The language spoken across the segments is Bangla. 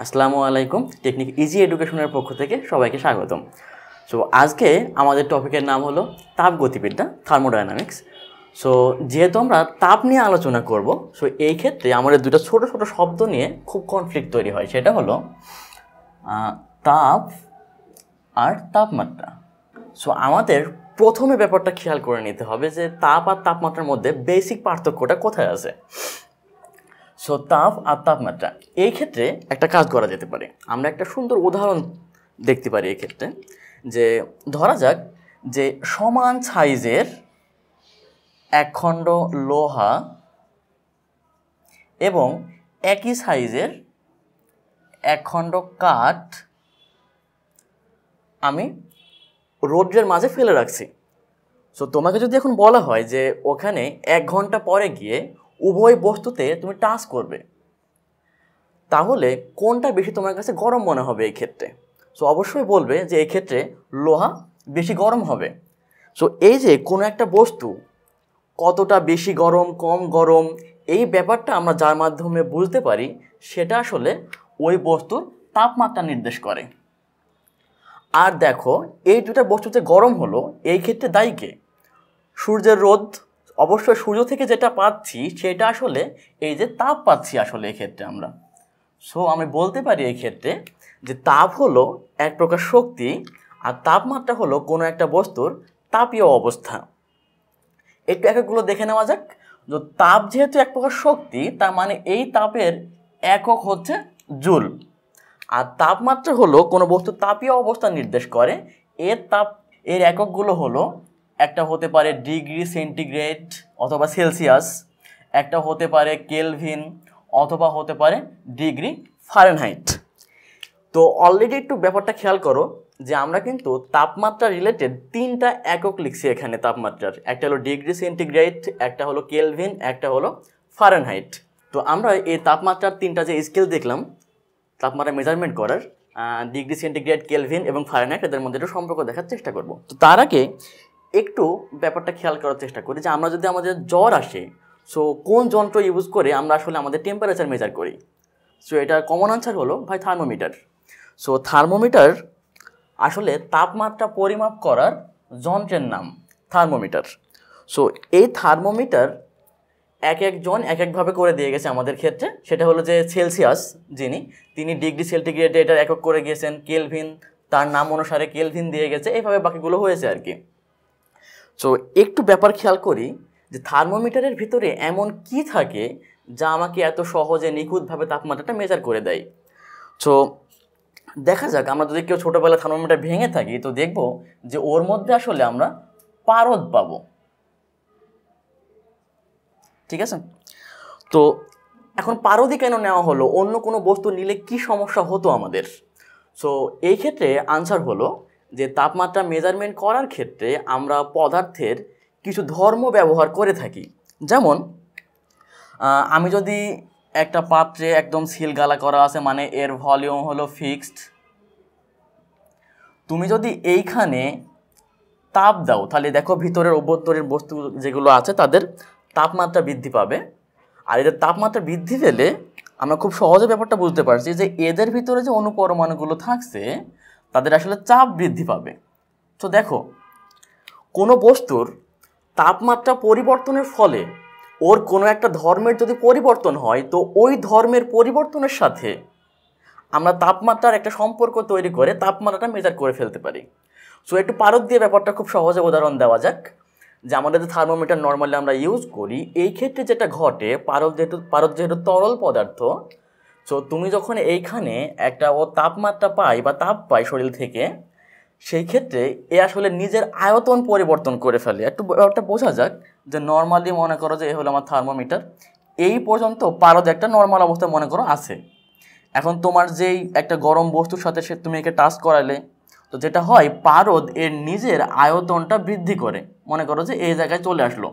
আসসালামু আলাইকুম। টেকনিক ইজি এডুকেশনের পক্ষ থেকে সবাইকে স্বাগতম। সো আজকে আমাদের টপিকের নাম হলো তাপগতিবিদ্যা, থার্মোডায়নামিক্স। সো যেহেতু আমরা তাপ নিয়ে আলোচনা করব, সো এই ক্ষেত্রে আমাদের দুটো ছোট ছোট শব্দ নিয়ে খুব কনফ্লিক্ট তৈরি হয়। সেটা হলো তাপ আর তাপমাত্রা। সো আমাদের প্রথমে ব্যাপারটা খেয়াল করে নিতে হবে যে তাপ আর তাপমাত্রার মধ্যে বেসিক পার্থক্যটা কোথায় আছে। সো তাপ আর তাপমাত্রা, এই ক্ষেত্রে একটা কাজ করা যেতে পারে। আমরা একটা সুন্দর উদাহরণ দেখতে পারি এই ক্ষেত্রে, যে ধরা যাক যে সমান সাইজের একখণ্ড লোহা এবং একই সাইজের একখণ্ড কাঠ আমি রৌদ্রের মাঝে ফেলে রাখছি। সো তোমাকে যদি এখন বলা হয় যে ওখানে 1 ঘন্টা পরে গিয়ে উভয় বস্তুতে তুমি টাচ করবে, তাহলে কোনটা বেশি তোমার কাছে গরম মনে হবে এই ক্ষেত্রে? সো অবশ্যই বলবে যে এই ক্ষেত্রে লোহা বেশি গরম হবে। সো এই যে কোনো একটা বস্তু কতটা বেশি গরম কম গরম, এই ব্যাপারটা আমরা যার মাধ্যমে বুঝতে পারি, সেটা আসলে ওই বস্তুর তাপমাত্রা নির্দেশ করে। আর দেখো, এই দুটা বস্তু যে গরম হলো, এই ক্ষেত্রে দায়ী কে? সূর্যের রোদ। অবশ্যই সূর্য থেকে যেটা পাচ্ছি সেটা আসলে এই যে তাপ পাচ্ছি আসলে এই ক্ষেত্রে আমরা। সো আমি বলতে পারি এই ক্ষেত্রে যে তাপ হলো এক প্রকার শক্তি, আর তাপমাত্রা হলো কোনো একটা বস্তুর তাপীয় অবস্থা। একটু এককগুলো দেখে নেওয়া যাক। যে তাপ যেহেতু এক প্রকার শক্তি, তার মানে এই তাপের একক হচ্ছে জুল। আর তাপমাত্রা হলো কোনো বস্তুর তাপীয় অবস্থা নির্দেশ করে। এর এককগুলো হলো, একটা হতে পারে ডিগ্রি সেন্টিগ্রেড অথবা সেলসিয়াস, একটা হতে পারে কেলভিন, অথবা হতে পারে ডিগ্রি ফারেনহাইট। তো অলরেডি একটু ব্যাপারটা খেয়াল করো যে আমরা কিন্তু তাপমাত্রা রিলেটেড 3টা একক লিখছি এখানে তাপমাত্রার। একটা হলো ডিগ্রি সেন্টিগ্রেড, একটা হলো কেলভিন, একটা হলো ফারেনহাইট। তো আমরা এই তাপমাত্রার 3টা যে স্কেল দেখলাম তাপমাত্রা মেজারমেন্ট করার, ডিগ্রি সেন্টিগ্রেড, কেলভিন এবং ফারেনহাইট, এদের মধ্যে একটু সম্পর্ক দেখার চেষ্টা করব। তো তার আগে একটু ব্যাপারটা খেয়াল করার চেষ্টা করি যে আমরা যদি আমাদের জ্বর আসে, সো কোন যন্ত্র ইউজ করে আমরা আসলে আমাদের টেম্পারেচার মেজার করি? সো এটার কমন আনসার হলো ভাই থার্মোমিটার। সো থার্মোমিটার আসলে তাপমাত্রা পরিমাপ করার যন্ত্রের নাম থার্মোমিটার। সো এই থার্মোমিটার এক একজন এক একভাবে করে দিয়ে গেছে আমাদের ক্ষেত্রে। সেটা হলো যে সেলসিয়াস তিনি ডিগ্রি সেন্টিগ্রেডে এটার একক করে গিয়েছেন, কেলভিন তার নাম অনুসারে কেলভিন দিয়ে গেছে, এইভাবে বাকিগুলো হয়েছে আর কি। সো একটু ব্যাপার খেয়াল করি যে থার্মোমিটারের ভিতরে এমন কি থাকে যা আমাকে এত সহজে নিখুঁতভাবে তাপমাত্রাটা মেজার করে দেয়। সো দেখা যাক, আমরা যদি কেউ ছোটোবেলায় থার্মোমিটার ভেঙে থাকি, তো দেখব যে ওর মধ্যে আসলে আমরা পারদ পাবো। ঠিক আছে? তো এখন পারদই কেন নেওয়া হলো? অন্য কোনো বস্তু নিলে কি সমস্যা হতো আমাদের? সো এই ক্ষেত্রে আনসার হলো যে তাপমাত্রা মেজারমেন্ট করার ক্ষেত্রে আমরা পদার্থের কিছু ধর্ম ব্যবহার করে থাকি। যেমন আমি যদি একটা পাত্রে একদম সিল গালা করা আছে, মানে এর ভলিউম হলো ফিক্সড, তুমি যদি এইখানে তাপ দাও, তাহলে দেখো ভিতরের অভ্যন্তরীণ বস্তু যেগুলো আছে তাদের তাপমাত্রা বৃদ্ধি পাবে। আর এদের তাপমাত্রা বৃদ্ধি পেলে আমরা খুব সহজে ব্যাপারটা বুঝতে পারছি যে এদের ভিতরে যে অণুপরমাণুগুলো থাকছে তাদের আসলে চাপ বৃদ্ধি পাবে। তো দেখো, কোনো বস্তুর তাপমাত্রা পরিবর্তনের ফলে ওর কোনো একটা ধর্মের যদি পরিবর্তন হয়, তো ওই ধর্মের পরিবর্তনের সাথে আমরা তাপমাত্রার একটা সম্পর্ক তৈরি করে তাপমাত্রাটা মেজার করে ফেলতে পারি। সো একটু পারদ দিয়ে ব্যাপারটা খুব সহজে উদাহরণ দেওয়া যাক। যে আমাদের যে থার্মোমিটার নর্মালি আমরা ইউজ করি, এই ক্ষেত্রে যেটা ঘটে, পারদ যেহেতু তরল পদার্থ, সো তুমি যখন এইখানে একটা তাপমাত্রা পাই বা তাপ পাই শরীর থেকে, সেই ক্ষেত্রে এ আসলে নিজের আয়তন পরিবর্তন করে ফেলে। একটু ব্যাপারটা বোঝা যাক যে নর্মালি মনে করো যে এ হলো আমার থার্মোমিটার, এই পর্যন্ত পারদ একটা নর্মাল অবস্থায় মনে করো আছে। এখন তোমার যেই একটা গরম বস্তুর সাথে তুমি একে টাচ করালে, তো যেটা হয় পারদ এর নিজের আয়তনটা বৃদ্ধি করে, মনে করো যে এই জায়গায় চলে আসলো।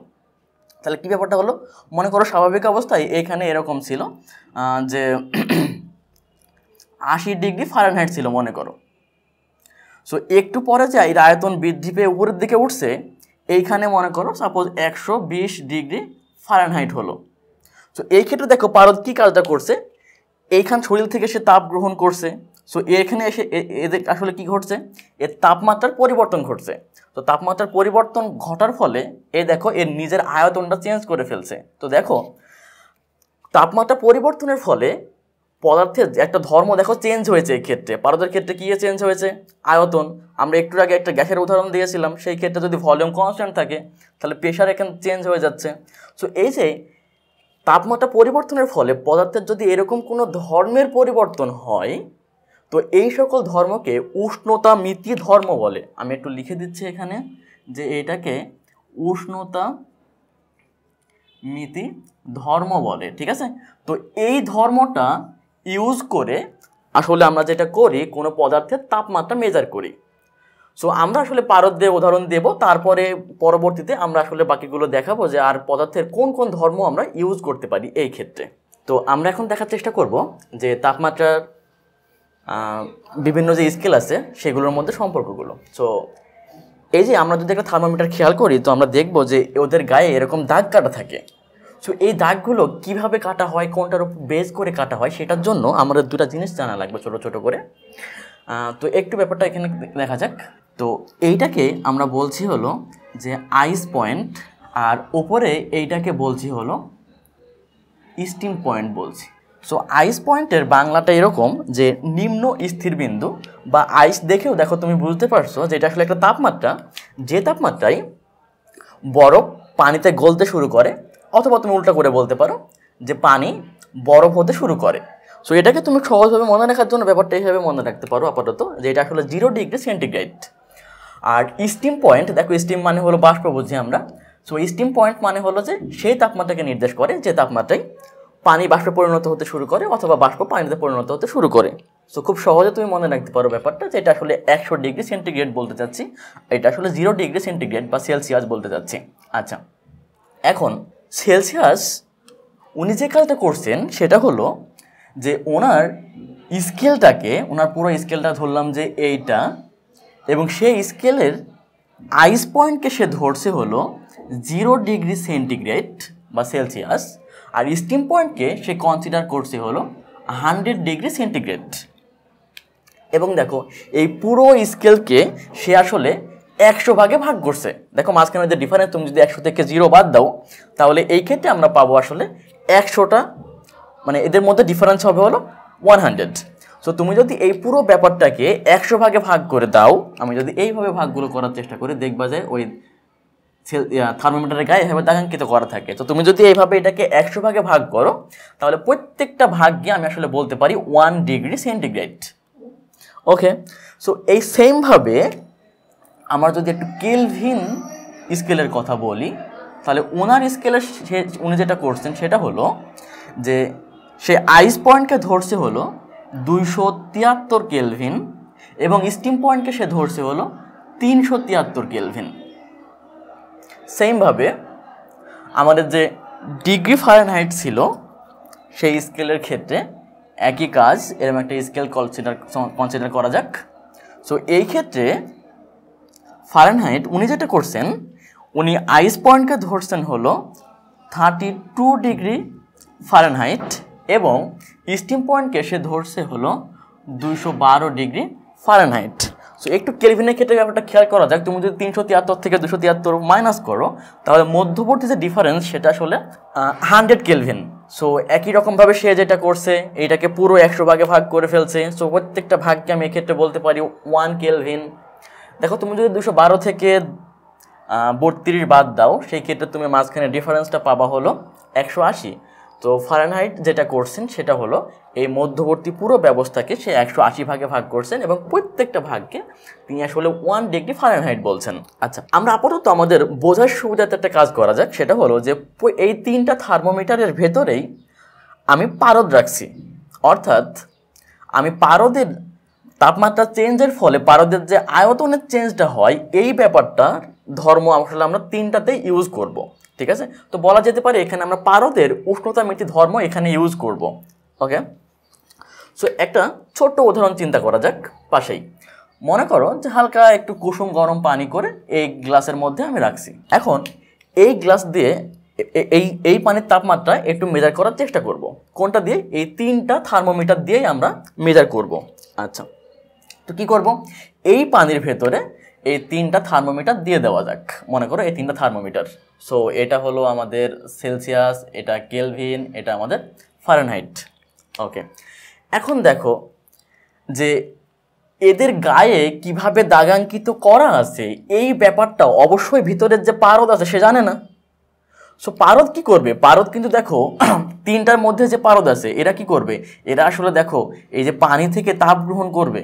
তাহলে কী ব্যাপারটা হলো, মনে করো স্বাভাবিক অবস্থায় এখানে এরকম ছিল যে 80 ডিগ্রি ফারেনহাইট ছিল মনে করো। সো একটু পরে যে এর আয়তন বৃদ্ধি পেয়ে উপরের দিকে উঠছে, এইখানে মনে করো সাপোজ 120 ডিগ্রি ফারেনহাইট হলো। সো এই ক্ষেত্রে দেখো পারদ কী কাজটা করছে, এইখান শরীর থেকে সে তাপ গ্রহণ করছে। সো এখানে এসে এদের আসলে কি ঘটছে, এর তাপমাত্রার পরিবর্তন ঘটছে। তো তাপমাত্রার পরিবর্তন ঘটার ফলে দেখো এর নিজের আয়তনটা চেঞ্জ করে ফেলছে। তো দেখো তাপমাত্রা পরিবর্তনের ফলে পদার্থের একটা ধর্ম দেখো চেঞ্জ হয়েছে। এই ক্ষেত্রে পারদের ক্ষেত্রে কী চেঞ্জ হয়েছে, আয়তন। আমরা একটু আগে একটা গ্যাসের উদাহরণ দিয়েছিলাম, সেই ক্ষেত্রে যদি ভলিউম কনস্ট্যান্ট থাকে তাহলে প্রেশার এখানে চেঞ্জ হয়ে যাচ্ছে। সো এই যে তাপমাত্রা পরিবর্তনের ফলে পদার্থের যদি এরকম কোনো ধর্মের পরিবর্তন হয়, তো এই সকল ধর্মকে উষ্ণতা মিতি ধর্ম বলে। আমি একটু লিখে দিচ্ছি এখানে যে এটাকে উষ্ণতা মিতি ধর্ম বলে, ঠিক আছে। তো এই ধর্মটা ইউজ করে আসলে আমরা যেটা করি, কোনো পদার্থের তাপমাত্রা মেজার করি। সো আমরা আসলে পারদ দিয়ে উদাহরণ দেব, তারপরে পরবর্তীতে আমরা আসলে বাকিগুলো দেখাবো যে আর পদার্থের কোন কোন ধর্ম আমরা ইউজ করতে পারি এই ক্ষেত্রে। তো আমরা এখন দেখার চেষ্টা করব যে তাপমাত্রার বিভিন্ন যে স্কেল আছে সেগুলোর মধ্যে সম্পর্কগুলো। সো এই যে আমরা যদি একটা থার্মোমিটার খেয়াল করি, তো আমরা দেখব যে ওদের গায়ে এরকম দাগ কাটা থাকে। সো এই দাগগুলো কিভাবে কাটা হয়, কোনটার উপর বেস করে কাটা হয়, সেটার জন্য আমাদের দুটো জিনিস জানা লাগবে ছোট ছোট করে। তো একটু ব্যাপারটা এখানে দেখা যাক। তো এইটাকে আমরা বলছি হলো যে আইস পয়েন্ট, আর ওপরে এইটাকে বলছি হলো স্টিম পয়েন্ট বলছি। সো আইস পয়েন্টের বাংলাটা এরকম যে নিম্ন স্থির বিন্দু, বা আইস দেখেও দেখো তুমি বুঝতে পারছো যে এটা আসলে একটা তাপমাত্রা, যে তাপমাত্রায় বরফ পানিতে গলতে শুরু করে, অথবা তুমি উল্টা করে বলতে পারো যে পানি বরফ হতে শুরু করে। সো এটাকে তুমি সহজভাবে মনে রাখার জন্য ব্যাপারটা এইভাবে মনে রাখতে পারো আপাতত, যে এটা আসলে 0 ডিগ্রি সেন্টিগ্রেড। আর স্টিম পয়েন্ট, দেখো স্টিম মানে হলো বাষ্প বুঝি আমরা। সো স্টিম পয়েন্ট মানে হলো যে সেই তাপমাত্রাকে নির্দেশ করে যে তাপমাত্রায় পানি বাষ্পে পরিণত হতে শুরু করে, অথবা বাষ্প পানিতে পরিণত হতে শুরু করে। সো খুব সহজে তুমি মনে রাখতে পারো ব্যাপারটা, যে এটা আসলে 100 ডিগ্রি সেন্টিগ্রেড বলতে চাচ্ছি, এটা আসলে 0 ডিগ্রি সেন্টিগ্রেড বা সেলসিয়াস বলতে চাচ্ছি। আচ্ছা, এখন সেলসিয়াস উনি যে কাজটা করছেন সেটা হলো যে ওনার স্কেলটাকে, ওনার পুরো স্কেলটা ধরলাম যে এইটা, এবং সেই স্কেলের আইস পয়েন্টকে সে ধরছে হলো 0 ডিগ্রি সেন্টিগ্রেড বা সেলসিয়াস, আর স্টিম পয়েন্টকে সে কনসিডার করছে হলো 100 ডিগ্রি সেন্টিগ্রেড। এবং দেখো এই পুরো স্কেলকে সে আসলে 100 ভাগে ভাগ করছে। দেখো মাঝখানে যে ডিফারেন্স, তুমি যদি 100 থেকে 0 বাদ দাও তাহলে এই ক্ষেত্রে আমরা পাবো আসলে 100টা, মানে এদের মধ্যে ডিফারেন্স হবে হলো 100। সো তুমি যদি এই পুরো ব্যাপারটাকে 100 ভাগে ভাগ করে দাও, আমি যদি এইভাবে ভাগগুলো করার চেষ্টা করি, দেখবা যে ওই থার্মোমিটারের গায়ে এভাবে দাগাঙ্কিত করা থাকে। তো তুমি যদি এইভাবে এটাকে 100 ভাগে ভাগ করো, তাহলে প্রত্যেকটা ভাগকে আমি আসলে বলতে পারি 1 ডিগ্রি সেন্টিগ্রেড। ওকে, সো এই সেমভাবে আমরা যদি একটু কেলভিন স্কেলের কথা বলি, তাহলে ওনার স্কেলের উনি যেটা করছেন সেটা হলো যে সে আইস পয়েন্টকে ধরছে হলো 273 কেলভিন, এবং স্টিম পয়েন্টকে সে ধরছে হলো 373 কেলভিন। সেমভাবে আমাদের যে ডিগ্রি ফারেনহাইট ছিল সেই স্কেলের ক্ষেত্রে একই কাজ, এরকম একটা স্কেল কনসিডার করা যাক। সো এই ক্ষেত্রে ফারেনহাইট উনি যেটা করছেন, উনি আইস পয়েন্টকে ধরছেন হলো 32 ডিগ্রি ফারেনহাইট, এবং স্টিম পয়েন্টকে সে ধরছে হলো 212 ডিগ্রি ফারেনহাইট। সো একটু কেলভিনের ক্ষেত্রে ব্যাপারটা খেয়াল করা যাক। তুমি যদি 373 থেকে 273 মাইনাস করো, তাহলে মধ্যবর্তী যে ডিফারেন্স সেটা আসলে 100 কেলভিন। সো একই রকমভাবে সে যেটা করছে, এইটাকে পুরো 100 ভাগে ভাগ করে ফেলছে। সো প্রত্যেকটা ভাগকে আমি এক্ষেত্রে বলতে পারি 1 কেলভিন। দেখো তুমি যদি 212 থেকে 32 বাদ দাও, সেই ক্ষেত্রে তুমি মাঝখানে ডিফারেন্সটা পাবা হলো 180। তো ফারেনহাইট যেটা করছেন সেটা হলো এই মধ্যবর্তী পুরো ব্যবস্থাকে সে 180 ভাগে ভাগ করছেন, এবং প্রত্যেকটা ভাগকে তিনি আসলে 1 ডিগ্রি ফারেনহাইট বলছেন। আচ্ছা, আমরা আপাতত আমাদের বোঝার সুবিধাতে একটা কাজ করা যাক, সেটা হলো যে এই 3টা থার্মোমিটারের ভেতরেই আমি পারদ রাখছি, অর্থাৎ আমি পারদের তাপমাত্রা চেঞ্জের ফলে পারদের যে আয়তনের চেঞ্জটা হয়, এই ব্যাপারটার ধর্ম আসলে আমরা 3টাতেই ইউজ করব। ঠিক আছে, তো বলা যেতে পারে এখানে আমরা পারদের উষ্ণতা মিতি ধর্ম এখানে ইউজ করব। ওকে, সো একটা ছোট্ট উদাহরণ চিন্তা করা যাক পাশেই। মনে করো যে হালকা একটু কুসুম গরম পানি করে এই গ্লাসের মধ্যে আমি রাখছি। এখন এই গ্লাস দিয়ে এই পানির তাপমাত্রা একটু মেজার করার চেষ্টা করব। কোনটা দিয়ে? এই 3টা থার্মোমিটার দিয়েই আমরা মেজার করব। আচ্ছা, তো কি করব? এই পানির ভেতরে এই 3টা থার্মোমিটার দিয়ে দেওয়া যাক। মনে করো এই 3টা থার্মোমিটার। সো এটা হলো আমাদের সেলসিয়াস, এটা কেলভিন, এটা আমাদের ফারেনহাইট। ওকে, এখন দেখো যে এদের গায়ে কিভাবে দাগাঙ্কিত করা আছে এই ব্যাপারটা অবশ্যই ভিতরের যে পারদ আছে সে জানে না। সো পারদ কি করবে? পারদ কিন্তু দেখো 3টার মধ্যে যে পারদ আছে এরা কি করবে? এরা আসলে দেখো এই যে পানি থেকে তাপ গ্রহণ করবে,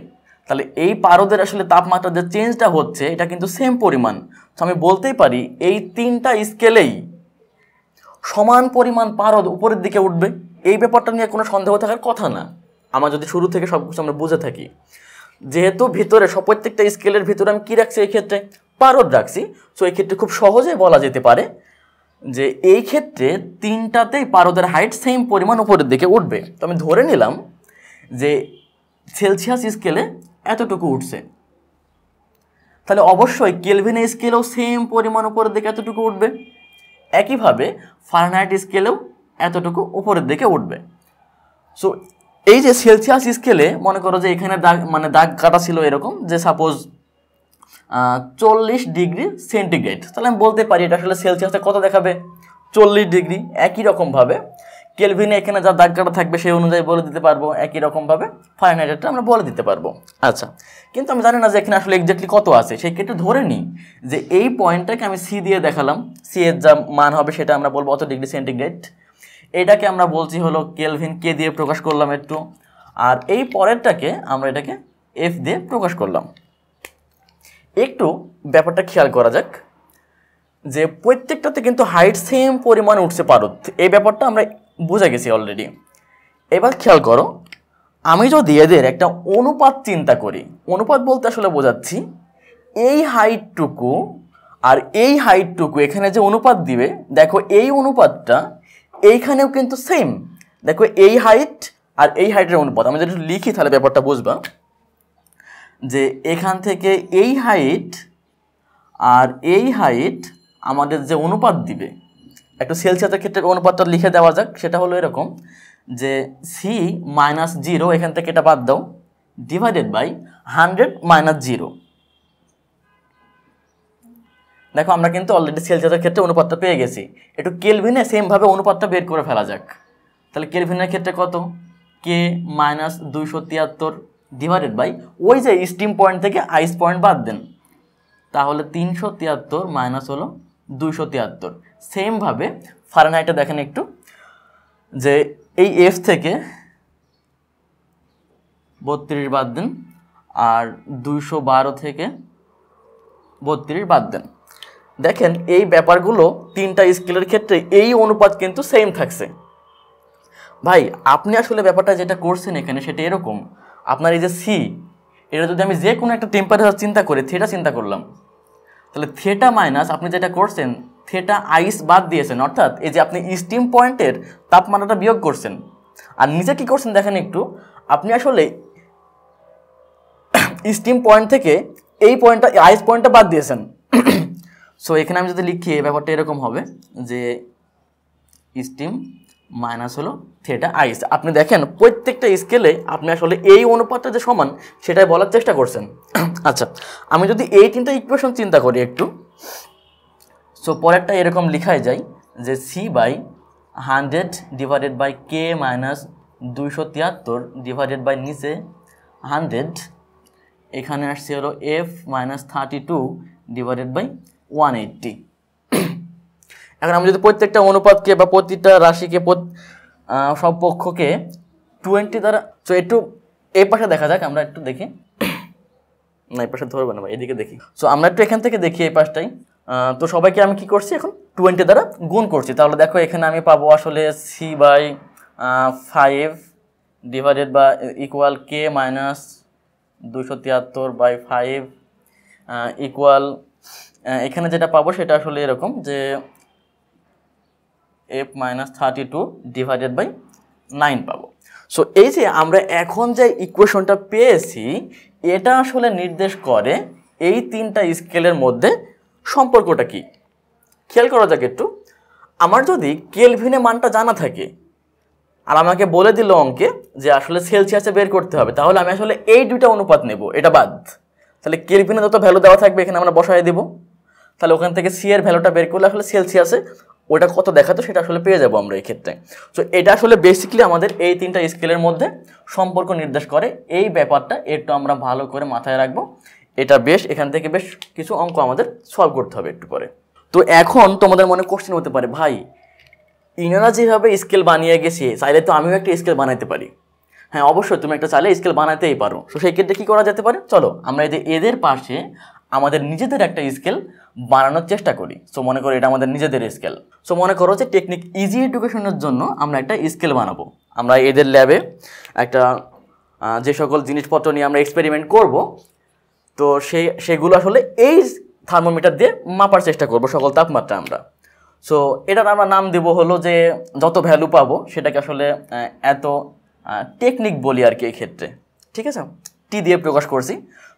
তাহলে এই পারদের আসলে তাপমাত্রা যে চেঞ্জটা হচ্ছে এটা কিন্তু সেম পরিমাণ। তো আমি বলতেই পারি এই 3টা স্কেলেই সমান পরিমাণ পারদ উপরের দিকে উঠবে। এই ব্যাপারটা নিয়ে কোনো সন্দেহ থাকার কথা না, আমার যদি শুরু থেকে সব কিছু আমরা বুঝে থাকি। যেহেতু ভিতরে প্রত্যেকটা স্কেলের ভিতরে আমি কী রাখছি? এই ক্ষেত্রে পারদ রাখছি। সো এই ক্ষেত্রে খুব সহজেই বলা যেতে পারে যে এই ক্ষেত্রে 3টাতেই পারদের হাইট সেম পরিমাণ উপরের দিকে উঠবে। তো আমি ধরে নিলাম যে সেলসিয়াস স্কেলে এতটুকু উঠছে, তাহলে অবশ্যই কেলভিন স্কেলেও সেম পরিমাণ উপরের দিকে এতটুকু উঠবে। একইভাবে ফারেনহাইট স্কেলেও এতটুকু উপরের দিকে উঠবে। সো এই যে সেলসিয়াস স্কেলে মনে করো যে এখানে দাগ কাটা ছিল এরকম যে সাপোজ 40 ডিগ্রি সেন্টিগ্রেড, তাহলে আমি বলতে পারি এটা আসলে সেলসিয়াসে কত দেখাবে? 40 ডিগ্রি। একই রকমভাবে কেলভিনে এখানে যা দাগ কাটা থাকবে সেই অনুযায়ী বলে দিতে পারবো, একই রকমভাবে ফারেনহাইটটা আমরা বলে দিতে পারবো। আচ্ছা, কিন্তু আমি জানি না যে এখানে আসলে এক্স্যাক্টলি কত আছে, সেই ক্ষেত্রে ধরে নিই যে এই পয়েন্টটাকে আমি সি দিয়ে দেখালাম, সি এর যা মান হবে সেটা আমরা বলবো অত ডিগ্রি সেন্টিগ্রেড। এটাকে আমরা বলছি হলো কেলভিন, কে দিয়ে প্রকাশ করলাম একটু, আর এই পরেরটাকে আমরা এটাকে এফ দিয়ে প্রকাশ করলাম। একটু ব্যাপারটা খেয়াল করা যাক যে প্রত্যেকটাতে কিন্তু হাইট সেম পরিমাণে উঠছে পারদ, এই ব্যাপারটা আমরা বুঝে গেছি অলরেডি। এবার খেয়াল করো, আমি যদি এদের একটা অনুপাত চিন্তা করি, অনুপাত বলতে আসলে বোঝাচ্ছি এই হাইটটুকু আর এই হাইটটুকু এখানে যে অনুপাত দিবে, দেখো এই অনুপাতটা এইখানেও কিন্তু সেম। দেখো এই হাইট আর এই হাইটের অনুপাত আমি যদি লিখি তাহলে ব্যাপারটা বুঝবা যে এখান থেকে এই হাইট আর এই হাইট আমাদের যে অনুপাত দিবে, একটু সেলসিয়াসের ক্ষেত্রে অনুপাতটা লিখে দেওয়া যাক। সেটা হলো এরকম যে C-0, এখান থেকে এটা বাদ দাও, ডিভাইডেড বাই 100 - 0। দেখো আমরা কিন্তু অলরেডি সেলসিয়াসের ক্ষেত্রে অনুপাতটা পেয়ে গেছি। একটু কেলভিনে সেমভাবে অনুপাতটা বের করে ফেলা যাক। তাহলে কেলভিনের ক্ষেত্রে কত? K-273 ডিভাইডেড বাই ওই যে স্টিম পয়েন্ট থেকে আইস পয়েন্ট বাদ দেন, তাহলে 373 মাইনাস হলো 273। সেমভাবে ফারেনহাইটে দেখেন একটু যে এই এফ থেকে 32 বাদ দেন আর 212 থেকে 32 বাদ দেন। দেখেন এই ব্যাপারগুলো 3টা স্কেলের ক্ষেত্রে এই অনুপাত কিন্তু সেম থাকছে। ভাই আপনি আসলে ব্যাপারটা যেটা করছেন এখানে সেটা এরকম, আপনার এই যে সি, এটা যদি আমি যে কোনো একটা টেম্পারেচার চিন্তা করি, থিটা চিন্তা করলাম, তাহলে থিটা মাইনাস আপনি যেটা করছেন থিটা আইস বাদ দিয়েছেন, অর্থাৎ এই যে আপনি স্টিম পয়েন্টের তাপমাত্রাটা বিয়োগ করছেন। আর নিচে কি করছেন দেখেন একটু, আপনি আসলে স্টিম পয়েন্ট থেকে এই পয়েন্টটা, আইস পয়েন্টটা বাদ দিয়েছেন। সো এখানে আমি যদি লিখি ব্যাপারটা এরকম হবে যে স্টিম মাইনাস হলো থিটা আইস। আপনি দেখেন প্রত্যেকটা স্কেলে আপনি আসলে এই অনুপাতটা যে সমান সেটাই বলার চেষ্টা করছেন। আচ্ছা, আমি যদি এই 3টা ইকুয়েশন চিন্তা করি একটু, সো পরেরটা এরকম লিখাই যায় যে C/100 divided by K-273 divided by নিচে 100, এখানে আসছে হলো F-32 ডিভাইডেড বাই 180। এখন আমি যদি প্রত্যেকটা অনুপাতকে বা প্রতিটা রাশিকে সব পক্ষকে 20 দ্বারা, তো একটু এই পাশে দেখা যাক, আমরা একটু দেখি, না এই পাশে ধরবে না ভাই, এদিকে দেখি। সো আমরা একটু এখান থেকে দেখি এই পাশটাই। তো সবাইকে আমি কি করছি এখন 20 দ্বারা গুণ করছি, তাহলে দেখো এখানে আমি পাবো আসলে C/5 ডিভাইডেড বা ইকুয়াল K-273/5 ইকুয়াল, এখানে যেটা পাবো সেটা আসলে এরকম যে F-32 ডিভাইডেড বাই 9 পাবো। সো এই যে আমরা এখন যে ইকুয়েশনটা পেয়েছি এটা আসলে নির্দেশ করে এই 3টা স্কেলের মধ্যে সম্পর্কটা কি। খেয়াল করা যাক একটু, আমার যদি কেলভিনে মানটা জানা থাকে আর আমাকে বলে দিল অঙ্কে যে আসলে সেলসিয়াসে বের করতে হবে, তাহলে আমি আসলে এই দুইটা অনুপাত নেব, এটা বাদ। তাহলে কেলভিনে যত ভ্যালু দেওয়া থাকবে এখানে আমরা বসায় দেব, তাহলে ওখান থেকে সি এর ভ্যালুটা বের করলে আসলে সেলসিয়াসে ওটা কত দেখাতো সেটা আসলে পেয়ে যাবো আমরা এই ক্ষেত্রে। সো এটা আসলে বেসিক্যালি আমাদের এই তিনটা স্কেলের মধ্যে সম্পর্ক নির্দেশ করে। এই ব্যাপারটা একটু আমরা ভালো করে মাথায় রাখবো, এটা বেশ এখান থেকে বেশ কিছু অঙ্ক আমাদের সলভ করতে হবে একটু পরে। তো এখন তোমাদের মনে কোশ্চেন হতে পারে, ভাই ইনারা যেভাবে স্কেল বানিয়ে গেছে চাইলে তো আমিও একটা স্কেল বানাইতে পারি। হ্যাঁ অবশ্যই তুমি একটা চাইলে স্কেল বানাতেই পারো। তো সেই ক্ষেত্রে কী করা যেতে পারে, চলো আমরা এদের পাশে আমাদের নিজেদের একটা স্কেল বানানোর চেষ্টা করি। সো মনে করো এটা আমাদের নিজেদের স্কেল। সো মনে করো যে টেকনিক ইজি এডুকেশনের জন্য আমরা একটা স্কেল বানাবো। আমরা এদের ল্যাবে একটা যে সকল জিনিসপত্র নিয়ে আমরা এক্সপেরিমেন্ট করব, তো সেগুলো আসলে এই থার্মোমিটার দিয়ে মাপার চেষ্টা করব সকল তাপমাত্রা আমরা। সো এটার আমরা নাম দেব হলো যে যত ভ্যালু পাবো সেটাকে আসলে এত টেকনিক বলি আর কি এই ক্ষেত্রে, ঠিক আছে, টি দিয়ে প্রকাশ করছি।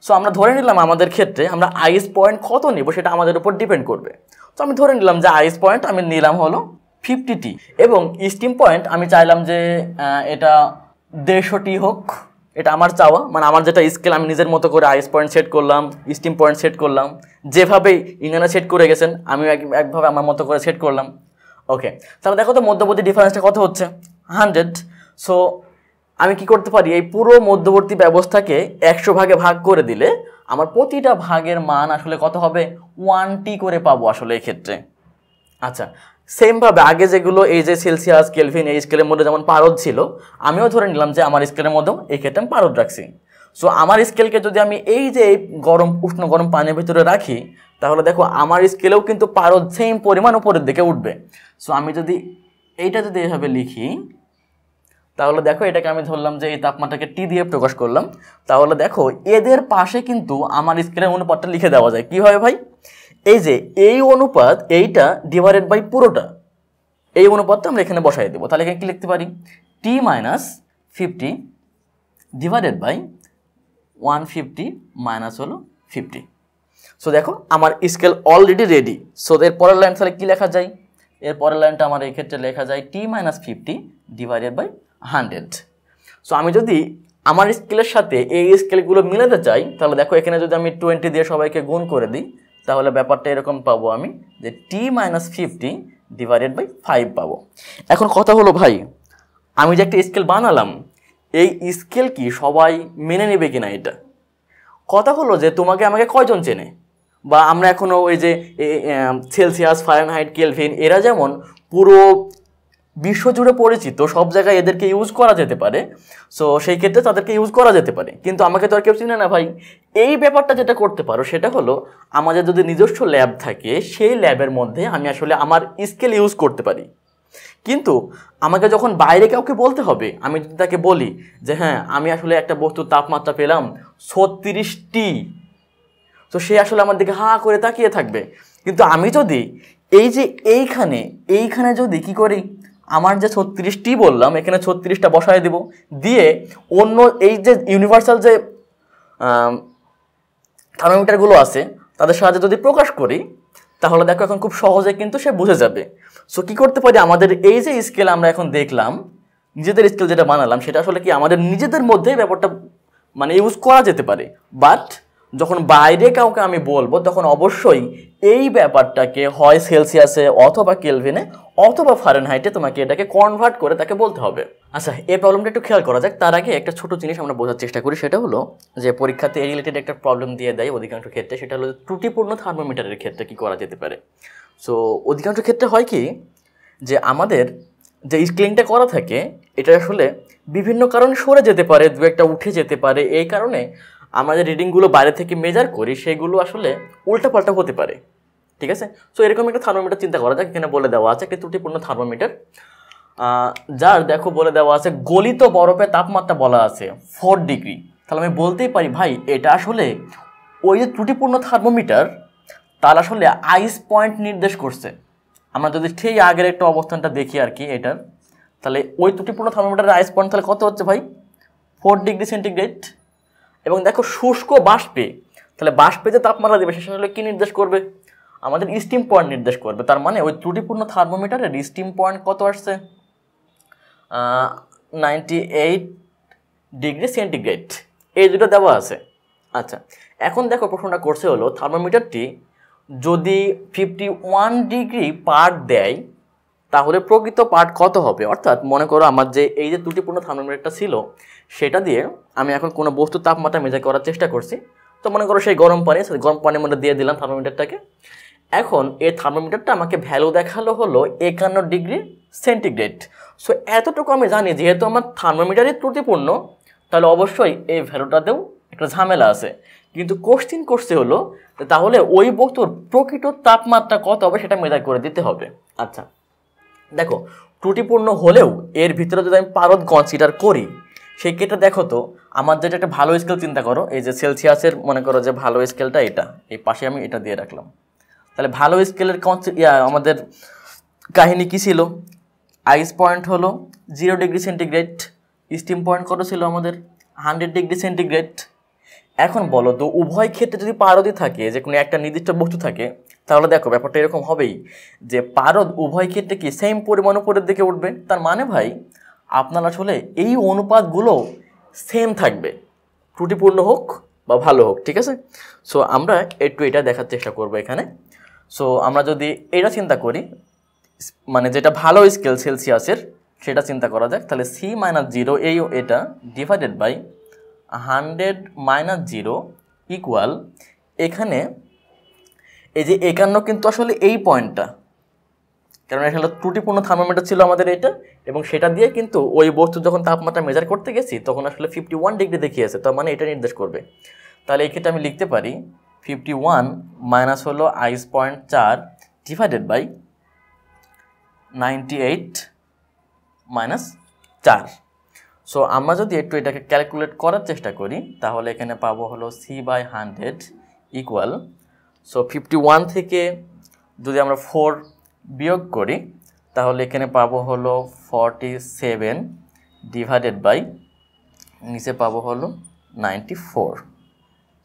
সো আমরা ধরে নিলাম আমাদের ক্ষেত্রে আমরা আইস পয়েন্ট কত নিব সেটা আমাদের উপর ডিপেন্ড করবে। তো আমি ধরে নিলাম যে আইস পয়েন্ট আমি নিলাম হলো 50T, এবং স্টিম পয়েন্ট আমি চাইলাম যে এটা 150T হোক। এটা আমার চাওয়া, মানে আমার যেটা স্কেল আমি নিজের মতো করে আইস পয়েন্ট সেট করলাম, স্টিম পয়েন্ট সেট করলাম, যেভাবে ইনারা সেট করে গেছেন আমি একভাবে আমার মতো করে সেট করলাম। ওকে, তাহলে দেখো তো মধ্যবর্তী ডিফারেন্সটা কত হচ্ছে, 100। সো আমি কি করতে পারি, এই পুরো মধ্যবর্তী ব্যবস্থাকে 100 ভাগে ভাগ করে দিলে আমার প্রতিটা ভাগের মান আসলে কত হবে, 1T করে পাবো আসলে এই ক্ষেত্রে। আচ্ছা, সেমভাবে আগে যেগুলো এই যে সেলসিয়াস কেলভিন এই স্কেলের মধ্যে যেমন পারদ ছিল, আমিও ধরে নিলাম যে আমার স্কেলের মধ্যেও এই ক্ষেত্রে আমি পারদ রাখছি। সো আমার স্কেলকে যদি আমি এই যে গরম উষ্ণ গরম পানির ভিতরে রাখি, তাহলে দেখো আমার স্কেলেও কিন্তু পারদ সেম পরিমাণ উপরের দিকে উঠবে। সো আমি যদি এইটা যদি এভাবে লিখি, তাহলে দেখো এটাকে আমি ধরলাম যে এই তাপমাত্রাকে টি দিয়ে প্রকাশ করলাম, তাহলে দেখো এদের পাশে কিন্তু আমার স্কেলের অনুপাতটা লিখে দেওয়া যায়। কীভাবে ভাই, এই যে এই অনুপাত এইটা ডিভাইডেড বাই পুরোটা, এই অনুপাতটা আমরা এখানে বসাই দেবো। তাহলে এখানে কি লিখতে পারি, টি মাইনাস 50 ডিভাইডেড বাই 150 মাইনাস হলো 50। সো দেখো আমার স্কেল অলরেডি রেডি। সো এর পরের লাইন তাহলে কী লেখা যায়, এর পরের লাইনটা আমার এই ক্ষেত্রে লেখা যায় টি মাইনাস 50 ডিভাইডেড বাই 100। সো আমি যদি আমার স্কেলের সাথে এই স্কেলগুলো মিলাতে চাই, তাহলে দেখো এখানে যদি আমি 20 দিয়ে সবাইকে গুণ করে দিই, তাহলে ব্যাপারটা এরকম পাবো আমি যে টি মাইনাস 50 ডিভাইডেড বাই 5 পাবো। এখন কথা হলো ভাই, আমি যে একটা স্কেল বানালাম, এই স্কেল কি সবাই মেনে নেবে কিনা, এটা কথা হলো যে তোমাকে আমাকে কয়জন চেনে, বা আমরা এখনও ওই যে সেলসিয়াস ফারেনহাইট কেলভিন এরা যেমন পুরো বিশ্বজুড়ে পরিচিত, সব জায়গায় এদেরকে ইউজ করা যেতে পারে। সো সেই ক্ষেত্রে তাদেরকে ইউজ করা যেতে পারে, কিন্তু আমাকে তো আর কেউ চিনে না ভাই। এই ব্যাপারটা যেটা করতে পারো সেটা হলো আমাদের যদি নিজস্ব ল্যাব থাকে, সেই ল্যাবের মধ্যে আমি আসলে আমার স্কেল ইউজ করতে পারি। কিন্তু আমাকে যখন বাইরে কাউকে বলতে হবে, আমি যদি তাকে বলি যে হ্যাঁ আমি আসলে একটা বস্তুর তাপমাত্রা পেলাম 36T, তো সে আসলে আমার দিকে হা করে তাকিয়ে থাকবে। কিন্তু আমি যদি এই যে এইখানে যদি কি করি, আমার যে 36T বললাম এখানে 36টা বসায় দেব, দিয়ে অন্য এই যে ইউনিভার্সাল যে থার্মোমিটারগুলো আছে তাদের সাহায্যে যদি প্রকাশ করি, তাহলে দেখো এখন খুব সহজে কিন্তু সে বুঝে যাবে। সো কী করতে পারি, আমাদের এই যে স্কেল আমরা এখন দেখলাম, নিজেদের স্কেল যেটা বানালাম, সেটা আসলে কি আমাদের নিজেদের মধ্যে ব্যাপারটা মানে ইউজ করা যেতে পারে। বাট যখন বাইরে কাউকে আমি বলবো, তখন অবশ্যই এই ব্যাপারটাকে হয় সেলসিয়াসে অথবা কেলভিনে অথবা ফারেনহাইটে তোমাকে এটাকে কনভার্ট করে তাকে বলতে হবে। আচ্ছা, এই প্রবলেমটা একটু খেয়াল করা যাক। তার আগে একটা ছোট জিনিস আমরা বোঝার চেষ্টা করি, সেটা হলো যে পরীক্ষাতে এই রিলেটেড একটা প্রবলেম দিয়ে দেয় অধিকাংশ ক্ষেত্রে, সেটা হলো ত্রুটিপূর্ণ থার্মোমিটারের ক্ষেত্রে কী করা যেতে পারে। সো অধিকাংশ ক্ষেত্রে হয় কি যে আমাদের যে স্কেলিংটা করা থাকে এটা আসলে বিভিন্ন কারণে সরে যেতে পারে, দু একটা উঠে যেতে পারে। এই কারণে আমরা যে রিডিংগুলো বাইরে থেকে মেজার করি সেগুলো আসলে উল্টাপাল্টা হতে পারে, ঠিক আছে। সো এরকম একটা থার্মোমিটার চিন্তা করা যাক। এখানে বলে দেওয়া আছে একটা ত্রুটিপূর্ণ থার্মোমিটার, যার দেখো বলে দেওয়া আছে গলিত বরফের তাপমাত্রা বলা আছে 4 ডিগ্রি। তাহলে আমি বলতেই পারি ভাই এটা আসলে ওই যে ত্রুটিপূর্ণ থার্মোমিটার তার আসলে আইস পয়েন্ট নির্দেশ করছে। আমরা যদি ঠিক আগের একটা অবস্থানটা দেখি আর কি এটার, তাহলে ওই ত্রুটিপূর্ণ থার্মোমিটারের আইস পয়েন্ট তাহলে কত হচ্ছে ভাই, 4 ডিগ্রি সেন্টিগ্রেড। এবং দেখো শুষ্ক বাষ্পে, তাহলে বাষ্পে যে তাপমাত্রা দেবে সেটা আসলে কী নির্দেশ করবে, আমাদের স্টিম পয়েন্ট নির্দেশ করবে। তার মানে ওই ত্রুটিপূর্ণ থার্মোমিটারের স্টিম পয়েন্ট কত আসছে, 98 ডিগ্রি সেন্টিগ্রেড, এই দুটো দেওয়া আছে। আচ্ছা, এখন দেখো প্রশ্নটা করছে হলো থার্মোমিটারটি যদি 51 ডিগ্রি পার দেয় তাহলে প্রকৃত পার্ট কত হবে। অর্থাৎ মনে করো আমার যে এই যে ত্রুটিপূর্ণ থার্মোমিটারটা ছিল সেটা দিয়ে আমি এখন কোনো বস্তুর তাপমাত্রা মেজার করার চেষ্টা করছি। তো মনে করো সেই গরম পানির মধ্যে দিয়ে দিলাম থার্মোমিটারটাকে। এখন এই থার্মোমিটারটা আমাকে ভ্যালু দেখালো হলো 51 ডিগ্রি সেন্টিগ্রেড। সো এতটুকু আমি জানি যেহেতু আমার থার্মোমিটারই ত্রুটিপূর্ণ তাহলে অবশ্যই এই ভ্যালুটাতেও একটা ঝামেলা আছে। কিন্তু কোশ্চিন করছে হলো তাহলে ওই বস্তুর প্রকৃত তাপমাত্রা কত হবে সেটা মেজার করে দিতে হবে। আচ্ছা দেখো, ত্রুটিপূর্ণ হলেও এর ভিতরে যদি আমি পারদ কনসিডার করি সেই ক্ষেত্রে দেখো তো আমার যেটা একটা ভালো স্কেল চিন্তা করো, এই যে সেলসিয়াসের মনে করো যে ভালো স্কেলটা এটা, এই পাশে আমি এটা দিয়ে রাখলাম। তাহলে ভালো স্কেলের আমাদের কাহিনী কী ছিল, আইস পয়েন্ট হলো 0 ডিগ্রি সেন্টিগ্রেড, স্টিম পয়েন্ট কত ছিল আমাদের 100 ডিগ্রি সেন্টিগ্রেড। এখন বলো তো উভয় ক্ষেত্রে যদি পারদই থাকে, যে কোনো একটা নির্দিষ্ট বস্তু থাকে, তাহলে দেখো ব্যাপারটা এরকম হবেই যে পারদ উভয় ক্ষেত্রে কি সেম পরিমাণ উপরের দিকে উঠবে। তার মানে ভাই আপনার আসলে এই অনুপাতগুলো সেম থাকবে, ত্রুটিপূর্ণ হোক বা ভালো হোক, ঠিক আছে। সো আমরা একটু এটা দেখার চেষ্টা করবো এখানে। সো আমরা যদি এটা চিন্তা করি, মানে যেটা ভালো স্কেল সেলসিয়াসের সেটা চিন্তা করা যাক, তাহলে C-0 এটা ডিভাইডেড বাই 100 - 0 ইকুয়াল, এখানে এই যে 51 কিন্তু আসলে এই পয়েন্টটা, কারণ এটা হলো ত্রুটিপূর্ণ থার্মোমিটার ছিল আমাদের এটা, এবং সেটা দিয়ে কিন্তু ওই বস্তু যখন তাপমাত্রা মেজার করতে গেছি তখন আসলে 51 ডিগ্রি দেখিয়েছে, তার মানে এটা নির্দেশ করবে। তাহলে এই ক্ষেত্রে আমি লিখতে পারি 51 মাইনাস হলো ice point 4 divided by 98 minus 4। So আমরা যদি একটু এটাকে ক্যালকুলেট করার চেষ্টা করি তাহলে এখানে পাবো হলো C/100 ইকুয়াল, সো 51 থেকে যদি আমরা 4 বিয়োগ করি তাহলে এখানে পাবো হলো 47 ডিভাইডেড বাই নিচে পাবো হলো 94।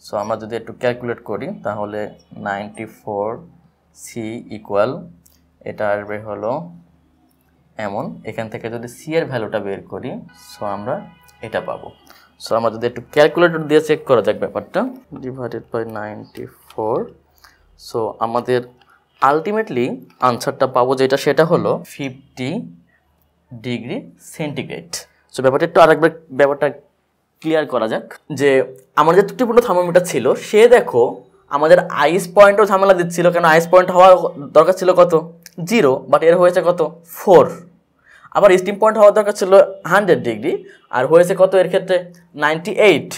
সো আমরা যদি একটু ক্যালকুলেট করি তাহলে 94 C ইকুয়াল এটা আসবে হলো এমন, এখান থেকে যদি সি এর ভ্যালুটা বের করি সো আমরা এটা পাবো। সো আমরা যদি একটু ক্যালকুলেটর দিয়ে চেক করা যাক ব্যাপারটা, ডিভাইডেড বাই 94। সো আমাদের আলটিমেটলি আনসারটা পাবো যেটা সেটা হলো 50 ডিগ্রি সেন্টিগ্রেড। সো ব্যাপারটা একটু আরেকবার ব্যাপারটা ক্লিয়ার করা যাক, যে আমাদের যে ত্রুটিপূর্ণ থার্মোমিটার ছিল সে দেখো আমাদের আইস পয়েন্টও ঝামেলা দিচ্ছিল, কারণ আইস পয়েন্ট হওয়া দরকার ছিল কত 0, বাট এর হয়েছে কত 4। আবার স্টিম পয়েন্ট হওয়ার দরকার ছিল 100 ডিগ্রি, আর হয়েছে কত এর ক্ষেত্রে 98।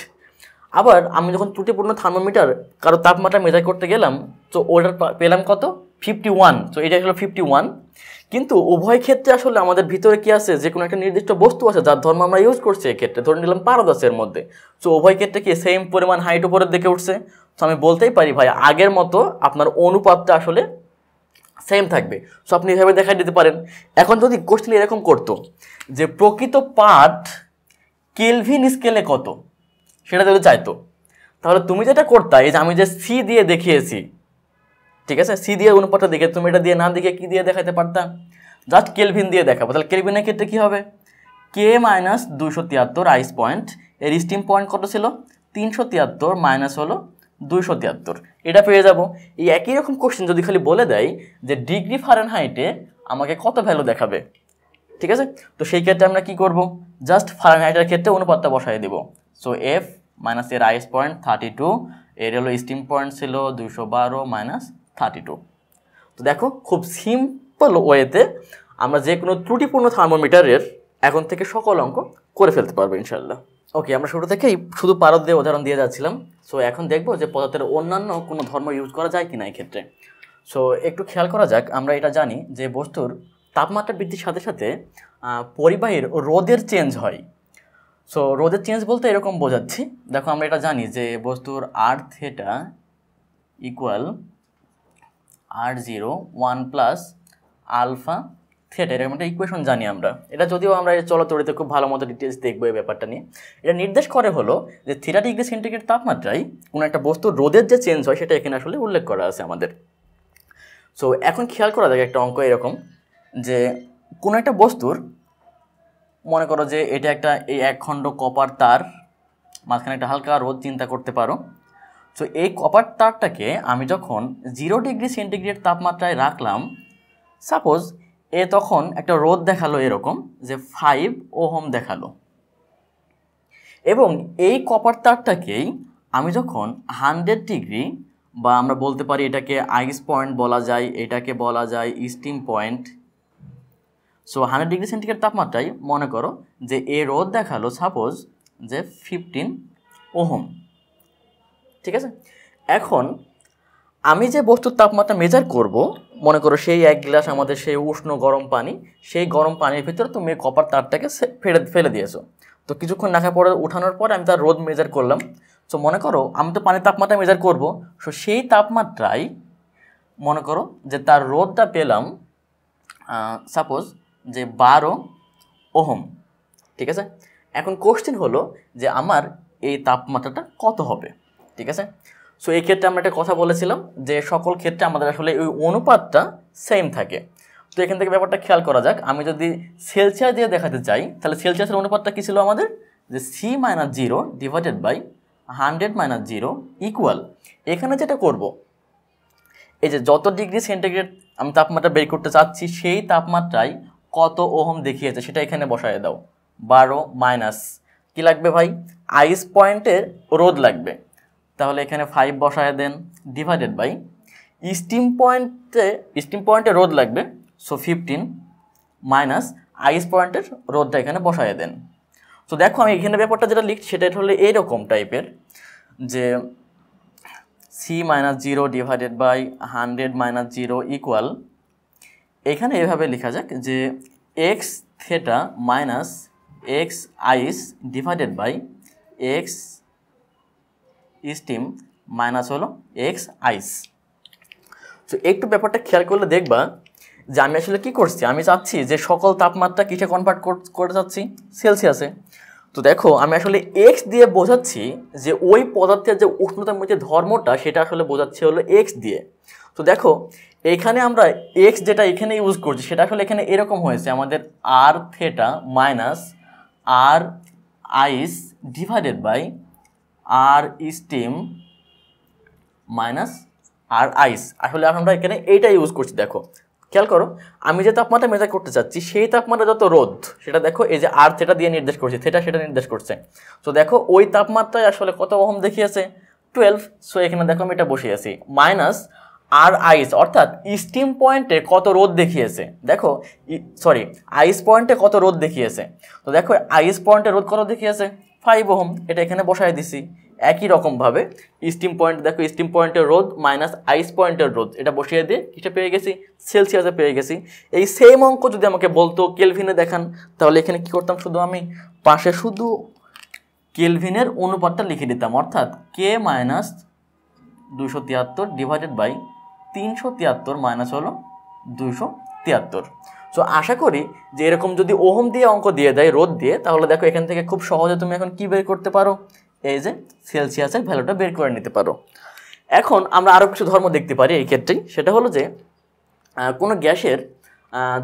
আবার আমি যখন ত্রুটিপূর্ণ থার্মোমিটার কারো তাপমাত্রা মেজার করতে গেলাম তো ওটার পেলাম কত 51। তো এটা হলো 51, কিন্তু উভয় ক্ষেত্রে আসলে আমাদের ভিতরে কি আছে, যে কোনো একটা নির্দিষ্ট বস্তু আছে যার ধর্ম আমরা ইউজ করছি। এক্ষেত্রে ধরে নিলাম পারদ আছে এর মধ্যে, তো উভয় ক্ষেত্রে কি সেম পরিমাণ হাইট উপরের দিকে উঠছে। তো আমি বলতেই পারি ভাই আগের মতো আপনার অনুপাতটা আসলে সেম থাকবে। সো আপনি এভাবে দেখাই দিতে পারেন। এখন যদি কোশ্চেন এরকম করতো যে প্রকৃত পাঠ কেলভিন স্কেলে কত সেটা যদি চাইতো, তাহলে তুমি যেটা করতা এই যে আমি যে সি দিয়ে দেখিয়েছি, ঠিক আছে, সি দিয়ে অনুপাতটা দেখে তুমি এটা দিয়ে না দেখে কি দিয়ে দেখাতে পারতা, জাস্ট কেলভিন দিয়ে দেখাবো। তাহলে কেলভিনের ক্ষেত্রে কী হবে, K-273 আইস পয়েন্ট, এর স্টিম পয়েন্ট কত ছিল 373 মাইনাস হলো 273, এটা পেয়ে যাব। এই একই রকম কোশ্চেন যদি খালি বলে দেয় যে ডিগ্রি ফারেনহাইটে আমাকে কত ভ্যালু দেখাবে, ঠিক আছে, তো সেই ক্ষেত্রে আমরা কি করব, জাস্ট ফারেনহাইটের ক্ষেত্রে অনুপাতটা বসাই দেব। সো এফ মাইনাস এর আইস পয়েন্ট 32, এর হলো স্টিম পয়েন্ট ছিল 212 মাইনাস 32। তো দেখো খুব সিম্পল ওয়েতে আমরা যে কোনো ত্রুটিপূর্ণ থার্মোমিটারের এখন থেকে সকল অঙ্ক করে ফেলতে পারবো ইনশাল্লাহ। ওকে, আমরা শুরু থেকেই শুধু পারদ দিয়ে উদাহরণ দিয়ে যাচ্ছিলাম। সো এখন দেখবো যে পদার্থের অন্যান্য কোনো ধর্ম ইউজ করা যায় কিনা এই ক্ষেত্রে। সো একটু খেয়াল করা যাক, আমরা এটা জানি যে বস্তুর তাপমাত্রা বৃদ্ধির সাথে সাথে পরিবাহীর রোধের চেঞ্জ হয়। সো রোধের চেঞ্জ বলতে এরকম বোঝাচ্ছি, দেখো আমরা এটা জানি যে বস্তুর R theta equal R0 1 plus alpha theta, এরকম একটা ইকুয়েশন জানি আমরা। এটা যদিও আমরা চলতরিতে খুব ভালো মতো ডিটেলস দেখবো এই ব্যাপারটা নিয়ে। এটা নির্দেশ করে হলো যে 3 ডিগ্রি সেন্টিগ্রেড তাপমাত্রায় কোনো একটা বস্তুর রোধের যে চেঞ্জ হয় সেটা এখানে আসলে উল্লেখ করা আছে আমাদের। সো এখন খেয়াল করা যাক একটা অঙ্ক এরকম যে কোনো একটা বস্তুর, মনে করো যে এটা একটা এই এক খণ্ড কপার তার, মাঝখানে একটা হালকা রোদ চিন্তা করতে পারো। সো এই কপার তারটাকে আমি যখন 0 ডিগ্রি সেন্টিগ্রেড তাপমাত্রায় রাখলাম, সাপোজ এ তখন একটা রোদ দেখালো এরকম যে 5 ওহম দেখালো, এবং এই কপার তারটাকেই আমি যখন 100 ডিগ্রি, বা আমরা বলতে পারি এটাকে আইস পয়েন্ট বলা যায়, এটাকে বলা যায় steam point. So 100 degree centigrade তাপমাত্রায় মনে করো যে এ রোদ দেখালো সাপোজ যে 15 ওহম, ঠিক আছে। এখন আমি যে বস্তুর তাপমাত্রা মেজার করব, মনে করো সেই 1 গ্লাস আমাদের সেই উষ্ণ গরম পানি, সেই গরম পানির ভিতরে তুমি কপার তারটাকে ফেলে দিয়েছো। তো কিছুক্ষণ রাখার পরে উঠানোর পরে আমি তার রোদ মেজার করলাম। সো মনে করো আমি তো পানির তাপমাত্রা মেজার করব, সো সেই তাপমাত্রায় মনে করো যে তার রোদটা পেলাম সাপোজ যে 12 ওহম, ঠিক আছে। এখন কোশ্চেন হলো যে আমার এই তাপমাত্রাটা কত হবে, ঠিক আছে। সো এই ক্ষেত্রে আমরা একটা কথা বলেছিলাম যে সকল ক্ষেত্রে আমাদের আসলে ওই অনুপাতটা সেম থাকে। তো এখান থেকে ব্যাপারটা খেয়াল করা যাক, আমি যদি সেলসিয়াস দিয়ে দেখাতে চাই তাহলে সেলসিয়াসের অনুপাতটা কী ছিল আমাদের, যে C-0 ডিভাইডেড বাই 100 - 0 ইকুয়াল, এখানে যেটা করব এই যে যত ডিগ্রি সেন্টিগ্রেড আমি তাপমাত্রা বের করতে চাচ্ছি সেই তাপমাত্রায় কত ওহম দেখিয়েছে সেটা এখানে বসায় দাও। 12 মাইনাস কী লাগবে ভাই, আইস পয়েন্টের রোদ লাগবে, তাহলে এখানে 5 বসায় দেন, ডিভাইডেড বাই স্টিম পয়েন্টে রোদ লাগবে, সো 15 মাইনাস আইস পয়েন্টের রোদটা এখানে বসায় দেন। সো দেখো আমি এখানে ব্যাপারটা যেটা লিখছি সেটা হলো এইরকম টাইপের যে C-0 ডিভাইডেড বাই 100 - 0 ইকুয়াল, এখানে এভাবে লেখা যাক যে x theta minus x ice divided by x steam minus হলো এক্স আইস। সো একটু ব্যাপারটা খেয়াল করলে দেখবা যে আমি আসলে কী করছি, আমি চাচ্ছি যে সকল তাপমাত্রা কিসে কনভার্ট করে চাচ্ছি, সেলসিয়াসে। তো দেখো আমি আসলে এক্স দিয়ে বোঝাচ্ছি যে ওই পদার্থের যে উষ্ণতার মধ্যে ধর্মটা সেটা আসলে বোঝাচ্ছি হলো এক্স দিয়ে। তো দেখো এখানে আমরা এক্স যেটা এখানে ইউজ করছি সেটা আসলে এখানে এরকম হয়েছে আমাদের R theta minus R ice divided by R steam minus R ice, আসলে আমরা এখানে এইটা ইউজ করছি। দেখো খেয়াল করো আমি যে তাপমাত্রা মেজার করতে চাচ্ছি সেই তাপমাত্রা যত রোদ সেটা দেখো এই যে আর থেটা দিয়ে নির্দেশ করছে, থেটা সেটা নির্দেশ করছে। তো দেখো ওই তাপমাত্রায় আসলে কত ওহম দেখিয়েছে 12। সো এখানে দেখো আমি এটা বসিয়েছি মাইনাস আর আইস, অর্থাৎ স্টিম পয়েন্টে কত রোদ দেখিয়েছে, দেখো সরি আইস পয়েন্টে কত রোদ দেখিয়েছে। তো দেখো আইস পয়েন্টে রোদ কত দেখিয়েছে 5 ওহম, এটা এখানে বসায় দিছি। একই রকমভাবে স্টিম পয়েন্ট দেখো স্টিম পয়েন্টের রোদ মাইনাস আইস পয়েন্টের রোদ, এটা বসিয়ে দিয়ে কিসে পেয়ে গেছি, সেলসিয়াসে পেয়ে গেছি। এই সেম অঙ্ক যদি আমাকে বলতো কেলভিনে দেখান তাহলে এখানে কি করতাম, শুধু আমি পাশে শুধু কেলভিনের অনুপাতটা লিখে দিতাম, অর্থাৎ কে মাইনাস 273 ডিভাইডেড বাই 373 মাইনাস হলো 273। সো আশা করি যে এরকম যদি ওহম দিয়ে অঙ্ক দিয়ে দেয় রোদ দিয়ে, তাহলে দেখো এখান থেকে খুব সহজে তুমি এখন কি বের করতে পারো, এই যে সেলসিয়াসের ভ্যালুটা বের করে নিতে পারো। এখন আমরা আরও কিছু ধর্ম দেখতে পারি এই ক্ষেত্রেই, সেটা হলো যে কোনো গ্যাসের